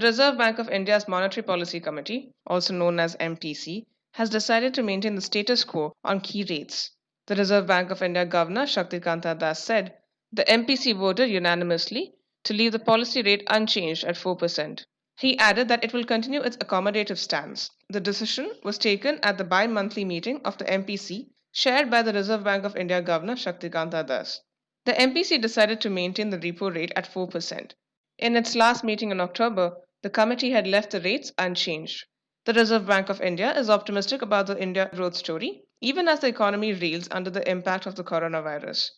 Reserve Bank of India's Monetary Policy Committee, also known as MPC, has decided to maintain the status quo on key rates. The Reserve Bank of India Governor Shaktikanta Das said the MPC voted unanimously to leave the policy rate unchanged at 4%. He added that it will continue its accommodative stance. The decision was taken at the bi-monthly meeting of the MPC chaired by the Reserve Bank of India Governor Shaktikanta Das. The MPC decided to maintain the repo rate at 4%. In its last meeting in October, the committee had left the rates unchanged. The Reserve Bank of India is optimistic about the India growth story, even as the economy reels under the impact of the coronavirus.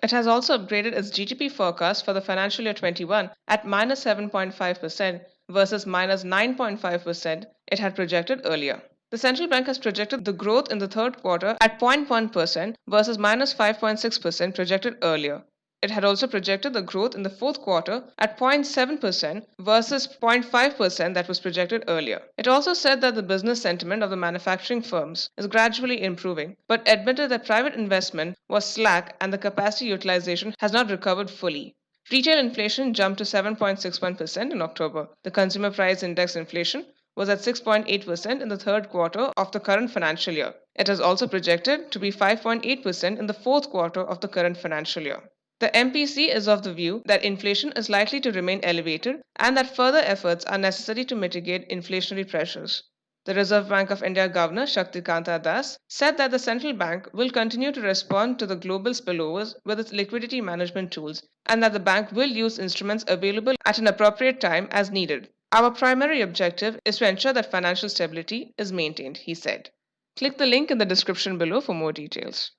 It has also upgraded its GDP forecast for the financial year 21 at minus 7.5% versus minus 9.5% it had projected earlier. The central bank has projected the growth in the third quarter at 0.1% versus minus 5.6% projected earlier. It had also projected the growth in the fourth quarter at 0.7% versus 0.5% that was projected earlier. It also said that the business sentiment of the manufacturing firms is gradually improving, but admitted that private investment was slack and the capacity utilization has not recovered fully. Retail inflation jumped to 7.61% in October. The consumer price index inflation was at 6.8% in the third quarter of the current financial year. It is also projected to be 5.8% in the fourth quarter of the current financial year. The MPC is of the view that inflation is likely to remain elevated and that further efforts are necessary to mitigate inflationary pressures. The Reserve Bank of India Governor Shaktikanta Das said that the central bank will continue to respond to the global spillovers with its liquidity management tools and that the bank will use instruments available at an appropriate time as needed. Our primary objective is to ensure that financial stability is maintained, he said. Click the link in the description below for more details.